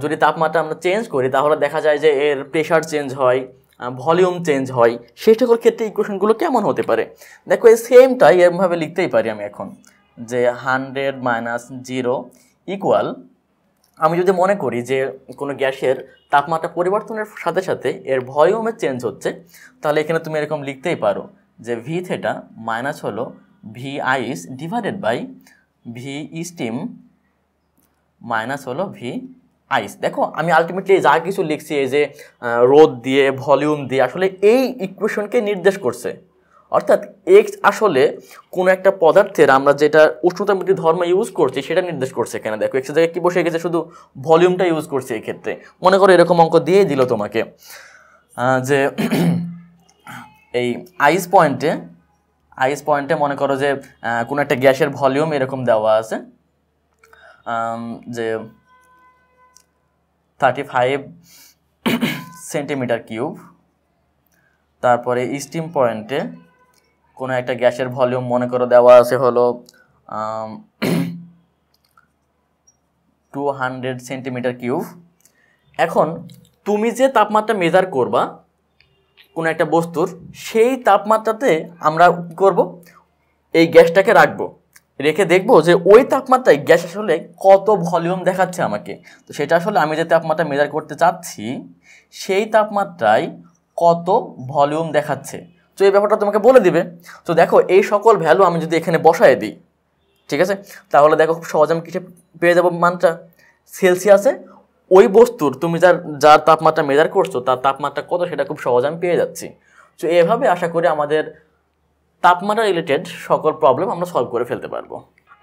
যদি তাপমাত্রা আমরা চেঞ্জ করি তাহলে দেখা যায় যে এর প্রেশার চেঞ্জ হয়, ভলিউম চেঞ্জ হয়, সেই সকল ক্ষেত্রে ইকুয়েশনগুলো কেমন হতে পারে। দেখো এই সেমটাই এরকমভাবে লিখতেই পারি আমি এখন যে 100 - 0 ইকুয়াল, আমি যদি মনে করি যে কোনো গ্যাসের তাপমাত্রা পরিবর্তনের সাথে সাথে এর ভলিউমের চেঞ্জ হচ্ছে, তাহলে এখানে তুমি এরকম লিখতেই পারো যে ভি থেটা মাইনাস হলো v ice divided by v steam minus হলো ভি আইস। দেখো আমি আলটিমেটলি যা কিছু লিখছি এই যে রোদ দিয়ে ভলিউম দিয়ে আসলে এই ইকুয়েশনকে নির্দেশ করছে, অর্থাৎ এক্স আসলে কোনো একটা পদার্থের আমরা যেটা উষ্ণতার মধ্যে ধর্ম ইউজ করছি সেটা নির্দেশ করছে। এখানে দেখো এক্সের জায়গায় কি বসে গেছে, শুধু ভলিউমটা ইউজ করছে। এই ক্ষেত্রে মনে করো এরকম অঙ্ক দিয়ে দিল তোমাকে যে এই আইস পয়েন্টে মনে করো যে কোনো একটা গ্যাসের ভলিউম এরকম দেওয়া আছে যে 35 সেন্টিমিটার কিউব, তারপরে স্টিম পয়েন্টে কোনো একটা গ্যাসের ভলিউম মনে করো দেওয়া আছে হলো 200 সেন্টিমিটার কিউব। এখন তুমি যে তাপমাত্রা মেজার করবা কোনো একটা বস্তুর, সেই তাপমাত্রাতে আমরা কী করব, এই গ্যাসটাকে রাখবো, রেখে দেখবো যে ওই তাপমাত্রায় গ্যাস আসলে কত ভলিউম দেখাচ্ছে আমাকে। তো সেটা আসলে আমি যে তাপমাত্রা মেজার করতে চাচ্ছি সেই তাপমাত্রায় কত ভলিউম দেখাচ্ছে, তো এই ব্যাপারটা তোমাকে বলে দিবে। তো দেখো এই সকল ভ্যালু আমি যদি এখানে বসায় দিই, ঠিক আছে, তাহলে দেখো খুব সহজে আমি কিসে পেয়ে যাবো মানটা, সেলসিয়াসে ওই বস্তুর তুমি যার তাপমাত্রা মেজার করছো তার তাপমাত্রা কত সেটা খুব সহজে আমি পেয়ে যাচ্ছি। তো এভাবে আশা করি আমাদের তাপমাত্রা রিলেটেড সকল প্রবলেম আমরা সলভ করে ফেলতে পারবো।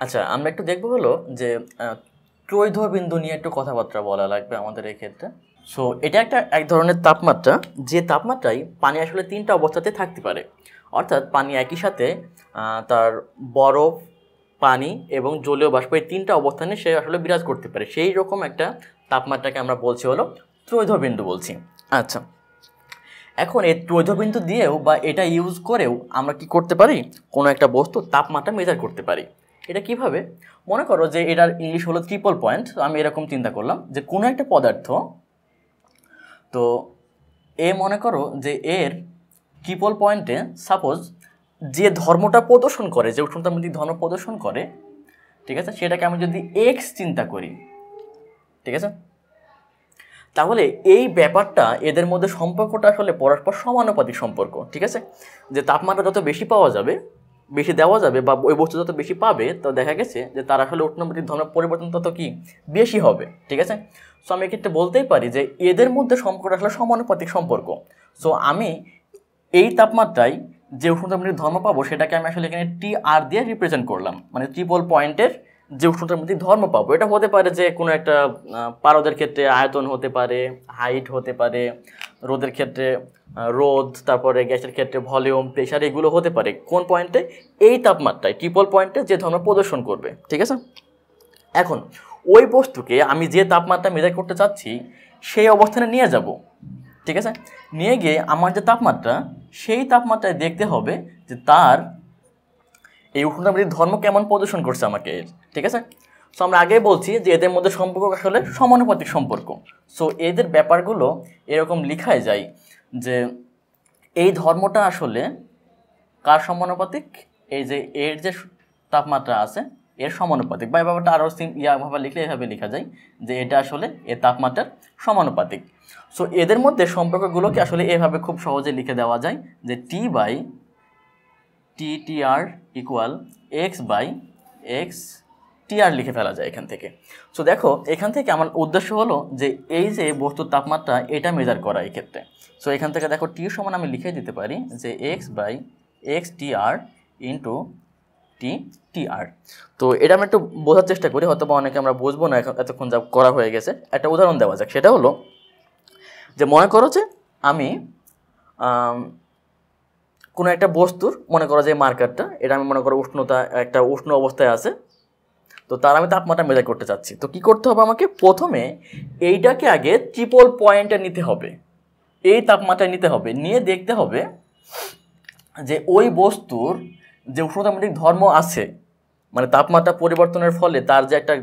আচ্ছা, আমরা একটু দেখবো হলো যে ত্রৈধ বিন্দু নিয়ে একটু কথাবার্তা বলা লাগবে আমাদের এই ক্ষেত্রে। সো এটা এক ধরনের তাপমাত্রা, যে তাপমাত্রায় পানি আসলে তিনটা অবস্থাতে থাকতে পারে, অর্থাৎ পানি একই সাথে তার বরফ, পানি এবং জলীয় বাষ্প এই তিনটা অবস্থানে সে আসলে বিরাজ করতে পারে। সেই রকম একটা তাপমাত্রাকে আমরা বলছি হলো ত্রৈধ বিন্দু বলছি। আচ্ছা, এখন এই ত্রৈধ বিন্দু দিয়েও বা এটা ইউজ করেও আমরা কি করতে পারি, কোনো একটা বস্তুর তাপমাত্রা মেজার করতে পারি। এটা কিভাবে, মনে করো যে এটার ইংলিশ হলো ট্রিপল পয়েন্ট। আমি এরকম চিন্তা করলাম যে কোনো একটা পদার্থ, তো মনে করো যে এর ট্রিপল পয়েন্টে সাপোজ যে ধর্মটা প্রদর্শন করে, যে উষ্ণতামৃতিক ধর্ম প্রদর্শন করে, ঠিক আছে, সেটাকে আমি যদি এক্স চিন্তা করি, ঠিক আছে, তাহলে এই ব্যাপারটা এদের মধ্যে সম্পর্কটা আসলে পরস্পর সমানুপাতিক সম্পর্ক। ঠিক আছে, যে তাপমাত্রা যত বেশি পাওয়া যাবে, বেশি দেওয়া যাবে বা ওই বস্তু যত বেশি পাবে, তো দেখা গেছে যে তার আসলে উষ্ণতামৃতিক ধর্মের পরিবর্তন তত কি বেশি হবে। ঠিক আছে, সো আমি এক্ষেত্রে বলতেই পারি যে এদের মধ্যে সম্পর্কটা আসলে সমানুপাতিক সম্পর্ক। সো আমি এই তাপমাত্রায় যে উষ্ণতামৃতিক ধর্ম পাবো সেটাকে আমি আসলে এখানে টি আর দিয়ে রিপ্রেজেন্ট করলাম, মানে ট্রিপল পয়েন্টের যে উষ্ণতামৃতিক ধর্ম পাবো। এটা হতে পারে যে কোনো একটা পারদের ক্ষেত্রে আয়তন হতে পারে, হাইট হতে পারে, রোদের ক্ষেত্রে রোদ, তারপরে গ্যাসের ক্ষেত্রে ভলিউম, প্রেশার, এগুলো হতে পারে কোন পয়েন্টে, এই তাপমাত্রায় ট্রিপল পয়েন্টে যে ধর্ম প্রদর্শন করবে। ঠিক আছে, এখন ওই বস্তুকে আমি যে তাপমাত্রা মেজার করতে চাচ্ছি সেই অবস্থানে নিয়ে যাব। ঠিক আছে, নিয়ে গিয়ে আমার যে তাপমাত্রা, সেই তাপমাত্রায় দেখতে হবে যে তার এই উষ্ণতামৃতিক ধর্ম কেমন প্রদর্শন করছে আমাকে। ঠিক আছে, সো আমরা আগেই বলছি যে এদের মধ্যে সম্পর্ক আসলে সমানুপাতিক সম্পর্ক। সো এদের ব্যাপারগুলো এরকম লিখাই যায় যে এই ধর্মটা আসলে কার সমানুপাতিক, এই যে এর যে তাপমাত্রা আছে এর সমানুপাতিক, বা এই ব্যাপারটা আরও ভাবে লিখলে এভাবে লেখা যায় যে এটা আসলে এর তাপমাত্রার সমানুপাতিক। সো এদের মধ্যে সম্পর্কগুলোকে আসলে এভাবে খুব সহজে লিখে দেওয়া যায় যে T by T T R equal X by X T R লিখে ফেলা যায় এখান থেকে। সো দেখো এখান থেকে আমার উদ্দেশ্য হলো যে এই যে বস্তুর তাপমাত্রা এটা মেজার করা এই ক্ষেত্রে। সো এখান থেকে দেখো টি সমান আমি লিখে দিতে পারি যে X by X T R into T T R. তো এটা আমি একটু বোঝার চেষ্টা করি, হয়তো বা অনেকে আমরা বুঝবো না এতক্ষণ যা করা হয়ে গেছে। একটা উদাহরণ দেওয়া যাক, সেটা হলো যে মনে করো যে আমি কোনো একটা বস্তুর, মনে করো যে মার্কারটা, এটা আমি মনে করো উষ্ণতা একটা উষ্ণ অবস্থায় আছে, তো তার আমি তাপমাত্রা মেজার করতে চাচ্ছি। তো কি করতে হবে, আমাকে প্রথমে এইটাকে আগে ট্রিপল পয়েন্টে নিতে হবে, এই তাপমাত্রায় নিতে হবে, নিয়ে দেখতে হবে যে ওই বস্তুর যে উষ্ণতামৃতিক ধর্ম আছে, মানে তাপমাত্রা পরিবর্তনের ফলে তার যে একটা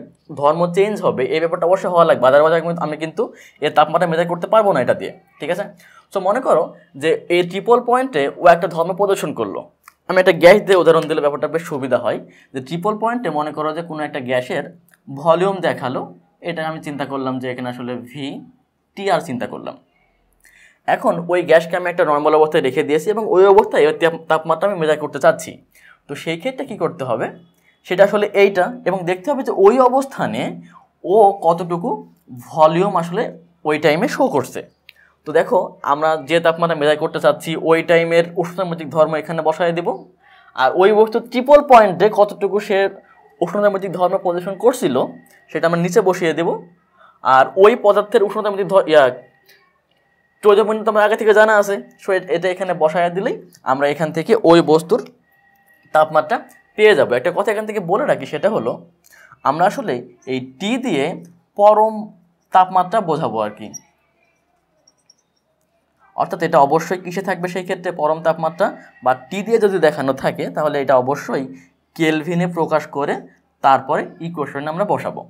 ধর্ম চেঞ্জ হবে, এই ব্যাপারটা অবশ্যই হওয়া লাগবে, আদারওয়াইজ আমি কিন্তু এর তাপমাত্রা মেজার করতে পারবো না এটা দিয়ে। ঠিক আছে, সো মনে করো যে এই ট্রিপল পয়েন্টে ও একটা ধর্ম প্রদর্শন করলো। আমি একটা গ্যাস দিয়ে উদাহরণ দিলে ব্যাপারটা বেশ সুবিধা হয়, যে ট্রিপল পয়েন্টে মনে করো যে কোনো একটা গ্যাসের ভলিউম দেখালো, এটা আমি চিন্তা করলাম যে এখানে আসলে ভি টি আর চিন্তা করলাম। এখন ওই গ্যাসকে আমি একটা নর্মাল অবস্থায় রেখে দিয়েছি এবং ওই অবস্থায় ওই তাপমাত্রা আমি মেজার করতে চাচ্ছি। তো সেই ক্ষেত্রে কী করতে হবে, সেটা আসলে এইটা, এবং দেখতে হবে যে ওই অবস্থানে ও কতটুকু ভলিউম আসলে ওই টাইমে শো করছে। তো দেখো আমরা যে তাপমাত্রা মেজার করতে চাচ্ছি ওই টাইমের উষ্ণতামৃতিক ধর্ম এখানে বসায় দেব, আর ওই বস্তু ট্রিপল পয়েন্টে কতটুকু সে উষ্ণতামৃতিক ধর্ম প্রদর্শন করছিল সেটা আমরা নিচে বসিয়ে দেব। আর ওই পদার্থের উষ্ণতামৃতিক ত্রৈধ বিন্দু তো আমার আগে থেকে জানা আছে, সো এটা এখানে বসায় দিলেই আমরা এখান থেকে ওই বস্তুর তাপমাত্রা পেয়ে যাব। একটা কথা এখান থেকে বলে রাখি, সেটা হলো আমরা আসলে এই টি দিয়ে পরম তাপমাত্রা বোঝাবো আর কি, অর্থাৎ এটা অবশ্যই কিসে থাকবে সেই ক্ষেত্রে পরম তাপমাত্রা, বা টি দিয়ে যদি দেখানো থাকে তাহলে এটা অবশ্যই কেলভিনে প্রকাশ করে তারপরে ইকুয়েশনে আমরা বসাবো।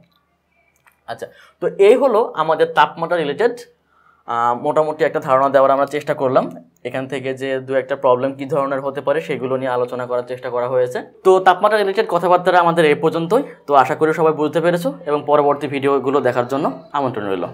আচ্ছা, তো এই হলো আমাদের তাপমাত্রা রিলেটেড মোটামুটি একটা ধারণা দেওয়ার আমরা চেষ্টা করলাম। এখান থেকে যে দু একটা প্রবলেম কী ধরনের হতে পারে সেগুলো নিয়ে আলোচনা করার চেষ্টা করা হয়েছে। তো তাপমাত্রা রিলেটেড কথাবার্তা আমাদের এই পর্যন্তই। তো আশা করি সবাই বুঝতে পেরেছো এবং পরবর্তী ভিডিওগুলো দেখার জন্য আমন্ত্রণ রইল।